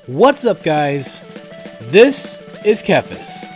What's up, guys? This is TheKephas.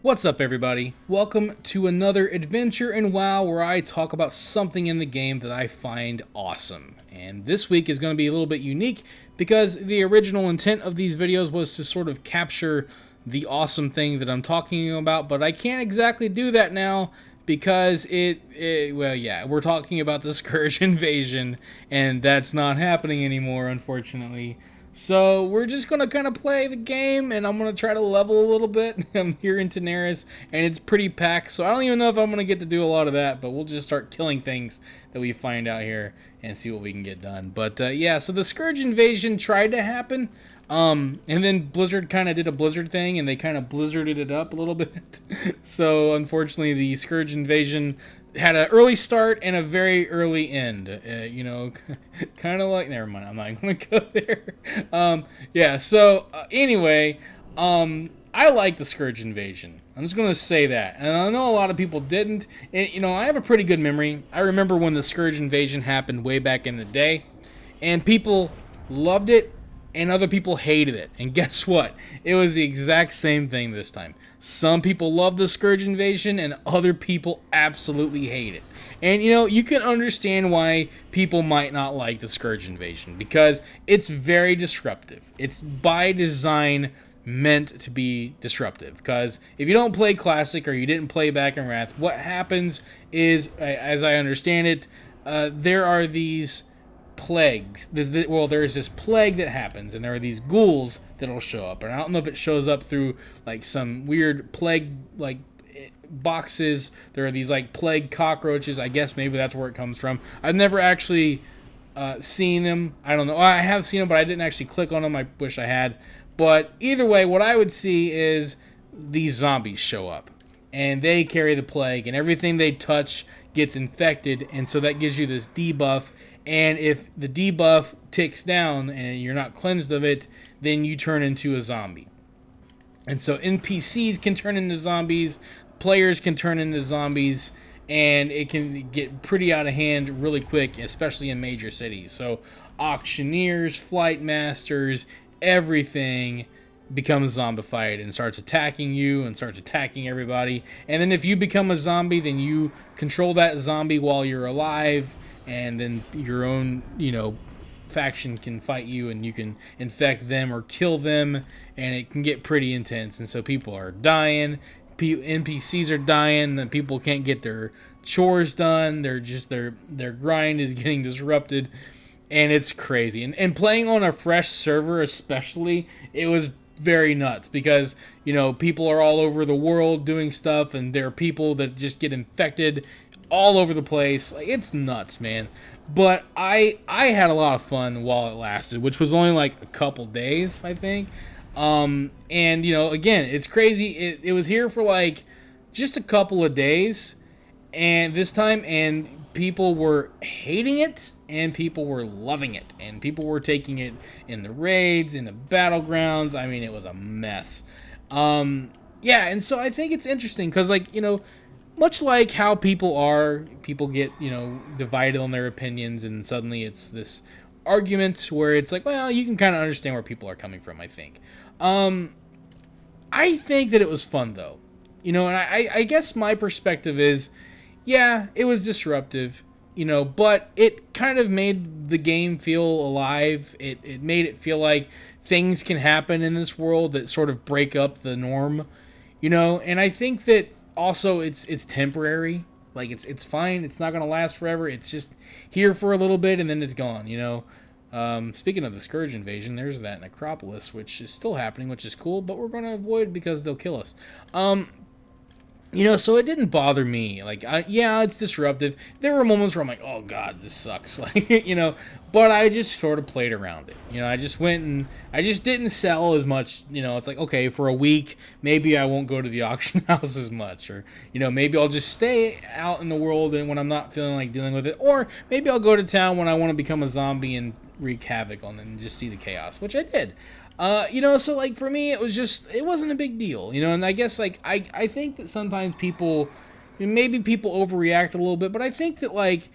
What's up, everybody? Welcome to another adventure in WoW where I talk about something in the game that I find awesome. And this week is going to be a little bit unique because the original intent of these videos was to sort of capture the awesome thing that I'm talking about, but I can't exactly do that now because we're talking about the Scourge invasion, and that's not happening anymore, unfortunately. So we're just going to kind of play the game, and I'm going to try to level a little bit. I'm here in Daenerys, and it's pretty packed, so I don't even know if I'm going to get to do a lot of that, but we'll just start killing things that we find out here and see what we can get done. But yeah, so the Scourge invasion tried to happen, and then Blizzard kind of did a Blizzard thing, and they kind of blizzarded it up a little bit. So unfortunately, the Scourge invasion had an early start and a very early end. Kind of like, never mind, I'm not going to go there. Yeah, so anyway, I like the Scourge invasion. I'm just going to say that. And I know a lot of people didn't. I have a pretty good memory. I remember when the Scourge invasion happened way back in the day, and people loved it, and other people hated it. And guess what? It was the exact same thing this time. Some people love the Scourge invasion, and other people absolutely hate it. And, you can understand why people might not like the Scourge invasion, because it's very disruptive. It's by design meant to be disruptive, because if you don't play Classic or you didn't play back in Wrath, what happens is, as I understand it, there are these plagues. There's this plague that happens, and there are these ghouls that'll show up, and I don't know if it shows up through like some weird plague like boxes. There are these like plague cockroaches. I guess maybe that's where it comes from. I've never actually seen them. I don't know. I have seen them, but I didn't actually click on them. I wish I had. But either way, what I would see is these zombies show up, and they carry the plague, and everything they touch gets infected, and so that gives you this debuff. And if the debuff ticks down and you're not cleansed of it, then you turn into a zombie. And so NPCs can turn into zombies, players can turn into zombies, and it can get pretty out of hand really quick, especially in major cities. So auctioneers, flight masters, everything becomes zombified and starts attacking you and starts attacking everybody. And then if you become a zombie, then you control that zombie while you're alive, and then your own, faction can fight you, and you can infect them or kill them, and it can get pretty intense. And so people are dying, NPCs are dying, and people can't get their chores done. Their grind is getting disrupted, and it's crazy. And playing on a fresh server especially, it was very nuts, because people are all over the world doing stuff, and there are people that just get infected all over the place. Like, it's nuts, man. But I had a lot of fun while it lasted, which was only like a couple days, I think. And again, it's crazy. It was here for like just a couple of days, and this time, and people were hating it, and people were loving it, and people were taking it in the raids, in the battlegrounds. I mean, it was a mess. Yeah, and so I think it's interesting because, much like how people get, divided on their opinions, and suddenly it's this argument where it's like, well, you can kind of understand where people are coming from, I think. I think that it was fun, though. And I guess my perspective is, yeah, it was disruptive, but it kind of made the game feel alive. It made it feel like things can happen in this world that sort of break up the norm, and I think that also it's temporary. Like, it's fine. It's not going to last forever. It's just here for a little bit, and then it's gone, Speaking of the Scourge invasion, there's that necropolis, which is still happening, which is cool, but we're going to avoid because they'll kill us. So it didn't bother me. Yeah, it's disruptive. There were moments where I'm like, oh god, this sucks. But I just sort of played around it. I just went and I just didn't sell as much. It's like, okay, for a week, maybe I won't go to the auction house as much, or, maybe I'll just stay out in the world and when I'm not feeling like dealing with it, or maybe I'll go to town when I want to become a zombie and wreak havoc on it and just see the chaos, which I did. So for me, it wasn't a big deal, and I guess I think that sometimes people maybe people overreact a little bit, but I think that, like,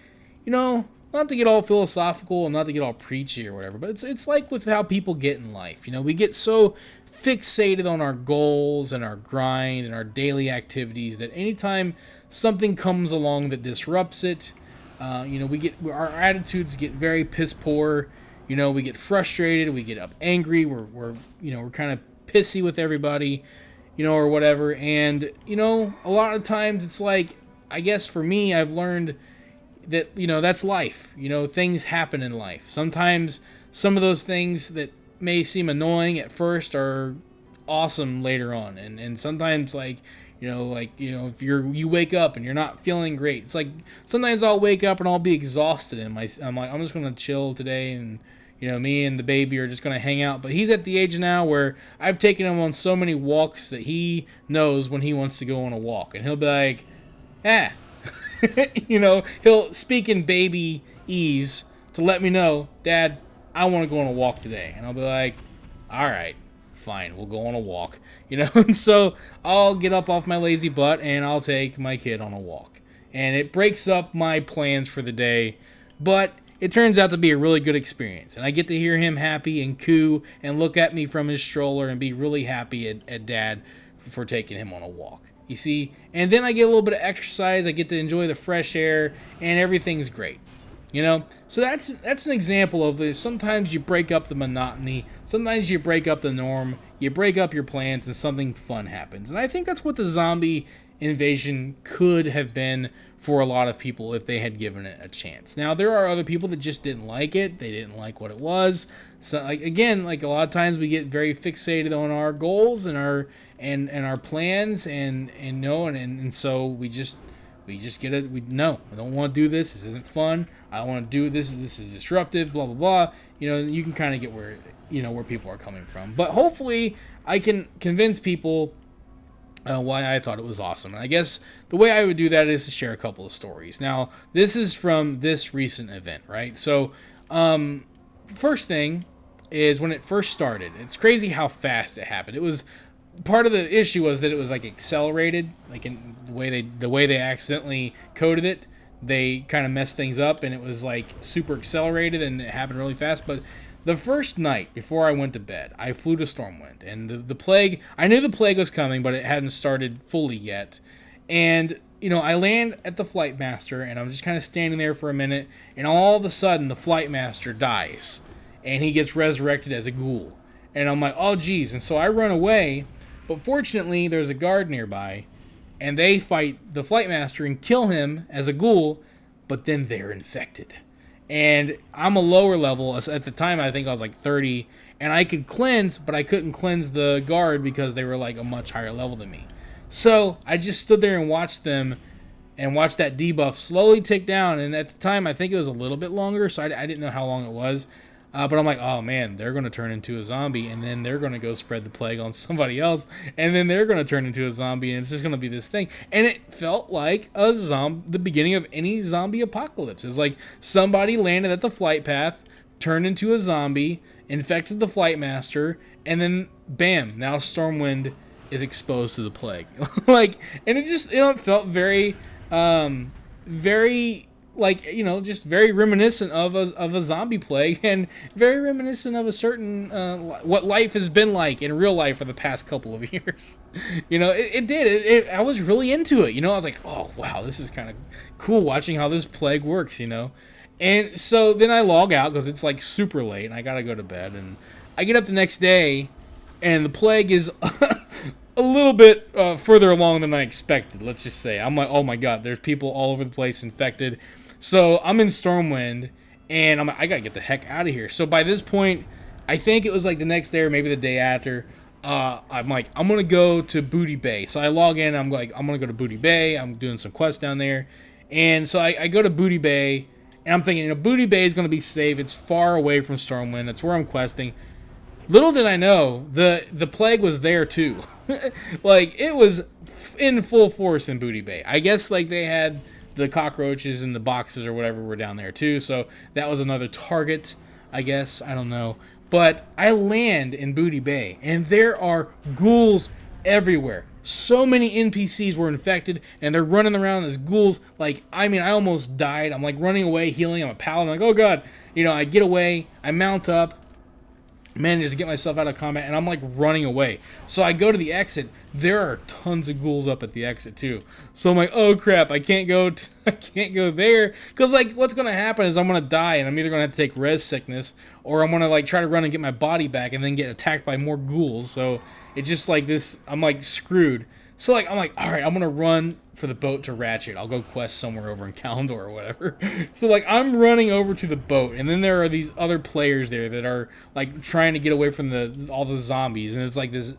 not to get all philosophical and not to get all preachy or whatever, but it's like with how people get in life. We get so fixated on our goals and our grind and our daily activities that anytime something comes along that disrupts it, we get our attitudes get very piss poor. We get frustrated, we get up angry, we're kind of pissy with everybody, or whatever. And a lot of times it's like, I guess for me, I've learned that that's life. Things happen in life. Sometimes some of those things that may seem annoying at first are awesome later on, and sometimes if you wake up and you're not feeling great, it's like sometimes I'll wake up and I'll be exhausted and I'm like, I'm just gonna chill today, and me and the baby are just gonna hang out. But he's at the age now where I've taken him on so many walks that he knows when he wants to go on a walk, and he'll be like, he'll speak in baby ease to let me know, Dad, I want to go on a walk today. And I'll be like, all right, fine, we'll go on a walk. And so I'll get up off my lazy butt and I'll take my kid on a walk. And it breaks up my plans for the day, but it turns out to be a really good experience. And I get to hear him happy and coo and look at me from his stroller and be really happy at Dad for taking him on a walk. You see? And then I get a little bit of exercise, I get to enjoy the fresh air, and everything's great. So that's an example of this. Sometimes you break up the monotony, sometimes you break up the norm, you break up your plans, and something fun happens. And I think that's what the zombie invasion could have been for a lot of people if they had given it a chance. Now, there are other people that just didn't like it. They didn't like what it was. So, again, a lot of times we get very fixated on our goals and our plans, and so we just get it. I don't want to do this. This isn't fun. I don't want to do this. This is disruptive. Blah blah blah. You can kind of get where people are coming from. But hopefully, I can convince people why I thought it was awesome. And I guess the way I would do that is to share a couple of stories. Now, this is from this recent event, right? So, first thing is when it first started. It's crazy how fast it happened. It was part of the issue was that it was accelerated, in the way they accidentally coded it. They kind of messed things up, and it was super accelerated, and it happened really fast. But the first night before I went to bed, I flew to Stormwind, and the plague. I knew the plague was coming, but it hadn't started fully yet. And I land at the Flight Master, and I'm just kind of standing there for a minute, and all of a sudden the Flight Master dies, and he gets resurrected as a ghoul. And I'm like, oh geez. And so I run away, but fortunately there's a guard nearby, and they fight the Flight Master and kill him as a ghoul, but then they're infected. And I'm a lower level. At the time, I think I was 30, and I could cleanse, but I couldn't cleanse the guard because they were a much higher level than me. So I just stood there and watched them, and watched that debuff slowly tick down. And at the time, I think it was a little bit longer, so I didn't know how long it was. But I'm like, oh man, they're going to turn into a zombie, and then they're going to go spread the plague on somebody else, and then they're going to turn into a zombie, and it's just going to be this thing. And it felt like the beginning of any zombie apocalypse. It's like somebody landed at the flight path, turned into a zombie, infected the Flight Master, and then bam, now Stormwind is exposed to the plague. And it felt very, very, just very reminiscent of a zombie plague, and very reminiscent of a certain what life has been like in real life for the past couple of years. It did. I was really into it. I was like, oh wow, this is kind of cool watching how this plague works. And so then I log out because it's super late and I gotta go to bed. And I get up the next day, and the plague is a little bit further along than I expected. Let's just say I'm like, oh my god, there's people all over the place infected. So I'm in Stormwind, and I'm like, I gotta get the heck out of here. So by this point, I think it was the next day or maybe the day after, I'm like, I'm gonna go to Booty Bay. So I log in, I'm like, I'm gonna go to Booty Bay. I'm doing some quests down there. And so I go to Booty Bay, and I'm thinking, Booty Bay is gonna be safe. It's far away from Stormwind. That's where I'm questing. Little did I know, the plague was there too. It was in full force in Booty Bay. I guess they had the cockroaches and the boxes or whatever were down there too, so that was another target, I guess. I don't know. But I land in Booty Bay, and there are ghouls everywhere. So many NPCs were infected, and they're running around as ghouls. Like, I mean, I almost died. I'm like running away, healing. I'm a paladin. I'm like, oh god. You know, I get away. I mount up. Manage to get myself out of combat, and I'm like running away. So I go to the exit. There are tons of ghouls up at the exit too. So I'm like, oh crap, I can't go I can't go there, because like what's gonna happen is I'm gonna die, and I'm either gonna have to take res sickness, or I'm gonna like try to run and get my body back and then get attacked by more ghouls. So it's just like this, I'm like screwed. So like I'm like, all right, I'm gonna run for the boat to Ratchet. I'll go quest somewhere over in Kalimdor or whatever. So like I'm running over to the boat, and then there are these other players there that are like trying to get away from all the zombies, and it's like this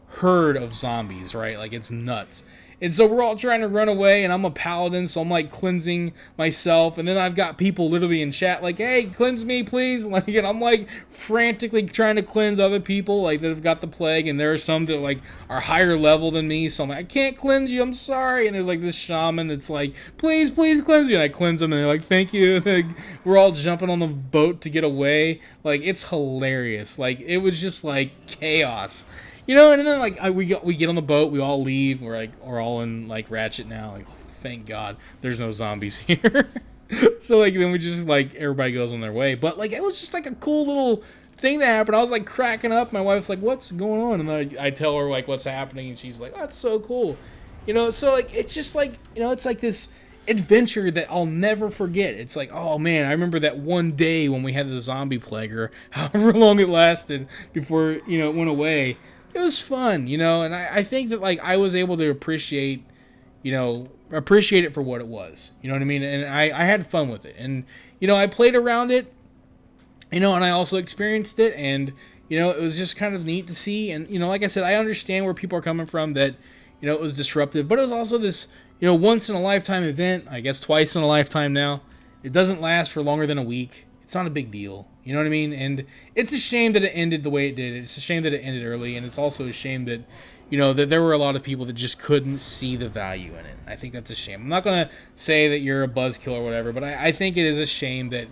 herd of zombies, right? Like it's nuts. And so we're all trying to run away, and I'm a paladin, so I'm like cleansing myself, and then I've got people literally in chat like, hey, cleanse me, please. Like, and I'm like frantically trying to cleanse other people like that have got the plague, and there are some that like are higher level than me, so I'm like, I can't cleanse you, I'm sorry. And there's like this shaman that's like, please cleanse you, and I cleanse them, and they're like, thank you. And like, we're all jumping on the boat to get away. Like, it's hilarious. Like, it was just like chaos. You know, and then like we get on the boat, we all leave. We're all in like Ratchet now. Like, thank God, there's no zombies here. So like then we just like everybody goes on their way. But like it was just like a cool little thing that happened. I was like cracking up. My wife's like, "What's going on?" And then I tell her like what's happening, and she's like, "Oh, that's so cool." You know, so like it's just like, you know, it's like this adventure that I'll never forget. It's like, oh man, I remember that one day when we had the zombie plague, or however long it lasted before, you know, it went away. It was fun, you know, and I think that, like, I was able to appreciate it for what it was, you know what I mean, and I had fun with it, and, you know, I played around it, you know, and I also experienced it, and, you know, it was just kind of neat to see, and, you know, like I said, I understand where people are coming from, that, you know, it was disruptive, but it was also this, you know, once-in-a-lifetime event, I guess twice in a lifetime now. It doesn't last for longer than a week. It's not a big deal. You know what I mean? And it's a shame that it ended the way it did. It's a shame that it ended early, and it's also a shame that, you know, that there were a lot of people that just couldn't see the value in it. I think that's a shame. I'm not going to say that you're a buzzkill or whatever, but I think it is a shame that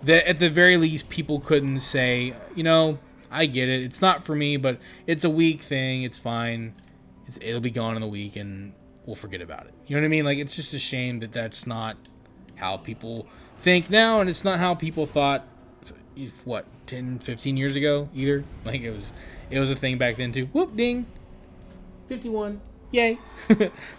at the very least people couldn't say, you know, I get it. It's not for me, but it's a week thing. It's fine. It'll be gone in a week, and we'll forget about it. You know what I mean? Like, it's just a shame that that's not how people think now, and it's not how people thought, what, 10, 15 years ago either. Like, it was a thing back then too. Whoop, ding. 51. Yay.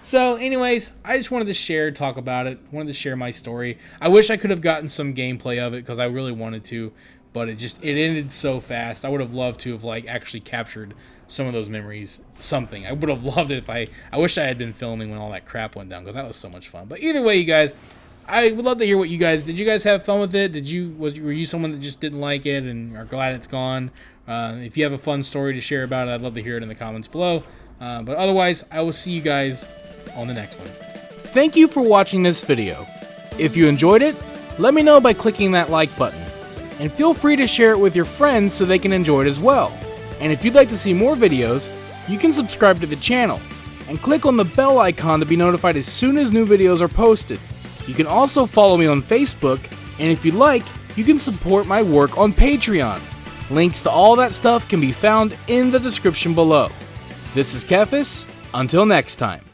So anyways, I just wanted to talk about it. Wanted to share my story. I wish I could have gotten some gameplay of it, because I really wanted to, but it ended so fast. I would have loved to have like actually captured some of those memories. Something. I would have loved it if I wish I had been filming when all that crap went down, because that was so much fun. But either way, you guys, I would love to hear what you guys, did you guys have fun with it? Were you someone that just didn't like it and are glad it's gone? If you have a fun story to share about it, I'd love to hear it in the comments below. But otherwise, I will see you guys on the next one. Thank you for watching this video. If you enjoyed it, let me know by clicking that like button. And feel free to share it with your friends so they can enjoy it as well. And if you'd like to see more videos, you can subscribe to the channel and click on the bell icon to be notified as soon as new videos are posted. You can also follow me on Facebook, and if you'd like, you can support my work on Patreon. Links to all that stuff can be found in the description below. This is TheKephas. Until next time.